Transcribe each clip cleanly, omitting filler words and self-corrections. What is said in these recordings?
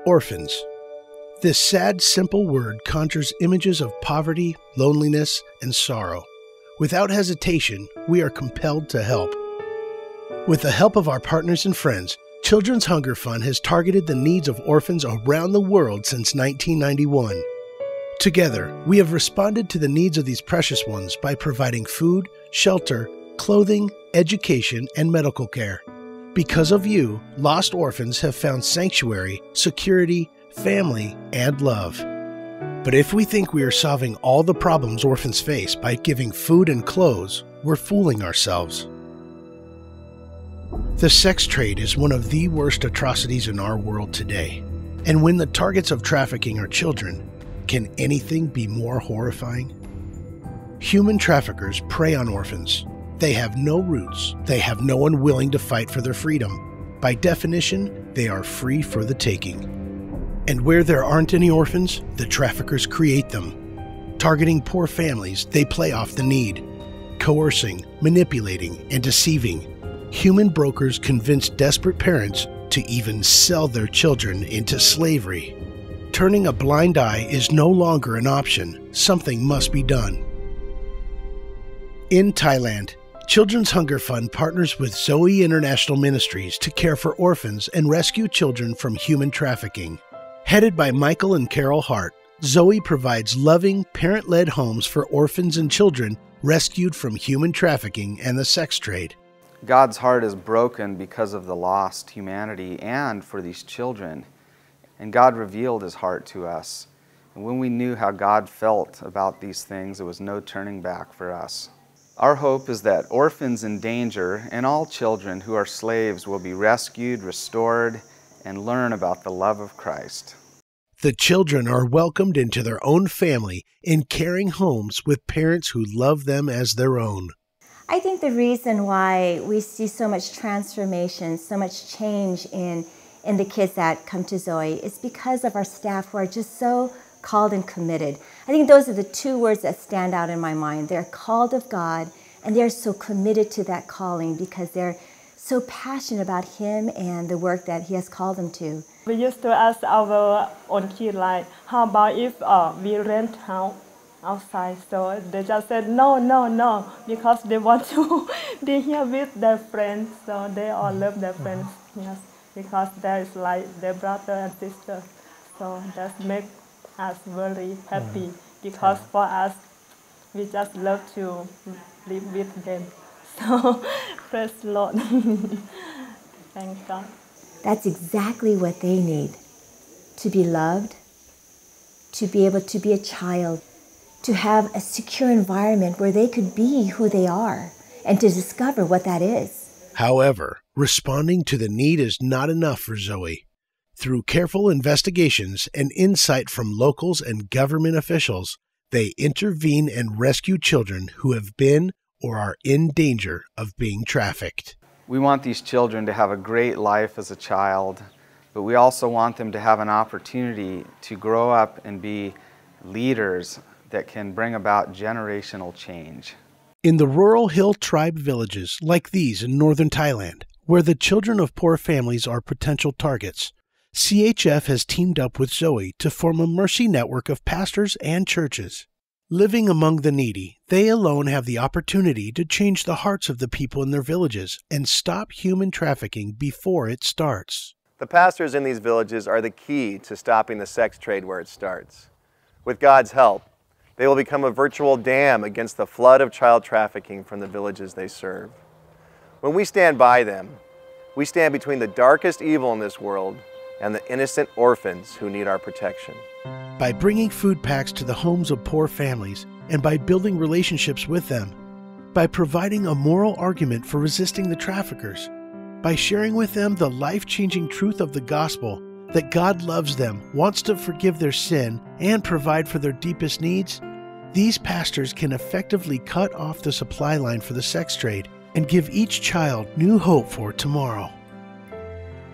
Orphans. This sad, simple word conjures images of poverty, loneliness, and sorrow. Without hesitation, we are compelled to help. With the help of our partners and friends, Children's Hunger Fund has targeted the needs of orphans around the world since 1991. Together, we have responded to the needs of these precious ones by providing food, shelter, clothing, education, and medical care. Because of you, lost orphans have found sanctuary, security, family, and love. But if we think we are solving all the problems orphans face by giving food and clothes, we're fooling ourselves. The sex trade is one of the worst atrocities in our world today. And when the targets of trafficking are children, can anything be more horrifying? Human traffickers prey on orphans. They have no roots. They have no one willing to fight for their freedom. By definition, they are free for the taking. And where there aren't any orphans, the traffickers create them. Targeting poor families, they play off the need. Coercing, manipulating, and deceiving, human brokers convince desperate parents to even sell their children into slavery. Turning a blind eye is no longer an option. Something must be done. In Thailand, Children's Hunger Fund partners with Zoe International Ministries to care for orphans and rescue children from human trafficking. Headed by Michael and Carol Hart, Zoe provides loving, parent-led homes for orphans and children rescued from human trafficking and the sex trade. God's heart is broken because of the lost humanity and for these children. And God revealed His heart to us. And when we knew how God felt about these things, there was no turning back for us. Our hope is that orphans in danger and all children who are slaves will be rescued, restored, and learn about the love of Christ. The children are welcomed into their own family in caring homes with parents who love them as their own. I think the reason why we see so much transformation, so much change in the kids that come to Zoe is because of our staff who are just so called and committed. I think those are the two words that stand out in my mind. They're called of God, and they're so committed to that calling because they're so passionate about Him and the work that He has called them to. We used to ask our own kids, like, how about if we rent house outside? So they just said, no, because they want to be here with their friends. So they all love their friends, yes, because there is like their brother and sister. So that makes us very happy, because for us, we just love to live with them. So, praise the Lord. Thank God. That's exactly what they need. To be loved, to be able to be a child, to have a secure environment where they could be who they are, and to discover what that is. However, responding to the need is not enough for Zoe. Through careful investigations and insight from locals and government officials, they intervene and rescue children who have been or are in danger of being trafficked. We want these children to have a great life as a child, but we also want them to have an opportunity to grow up and be leaders that can bring about generational change. In the rural hill tribe villages like these in northern Thailand, where the children of poor families are potential targets, CHF has teamed up with Zoe to form a mercy network of pastors and churches. Living among the needy, they alone have the opportunity to change the hearts of the people in their villages and stop human trafficking before it starts. The pastors in these villages are the key to stopping the sex trade where it starts. With God's help, they will become a virtual dam against the flood of child trafficking from the villages they serve. When we stand by them, we stand between the darkest evil in this world and the innocent orphans who need our protection. By bringing food packs to the homes of poor families and by building relationships with them, by providing a moral argument for resisting the traffickers, by sharing with them the life-changing truth of the gospel that God loves them, wants to forgive their sin, and provide for their deepest needs, these pastors can effectively cut off the supply line for the sex trade and give each child new hope for tomorrow.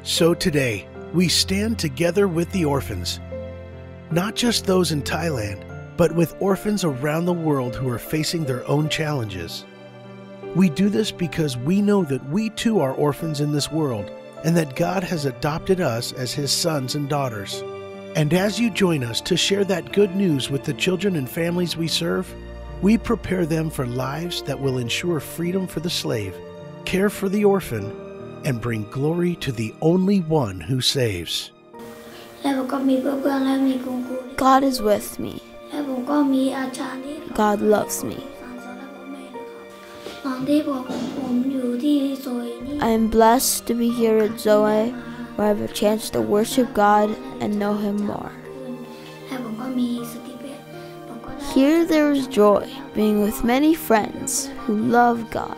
So today, we stand together with the orphans, not just those in Thailand, but with orphans around the world who are facing their own challenges. We do this because we know that we too are orphans in this world, and that God has adopted us as His sons and daughters. And as you join us to share that good news with the children and families we serve, we prepare them for lives that will ensure freedom for the slave, care for the orphan, and bring glory to the only one who saves. God is with me. God loves me. I am blessed to be here at Zoe, where I have a chance to worship God and know Him more. Here there is joy, being with many friends who love God.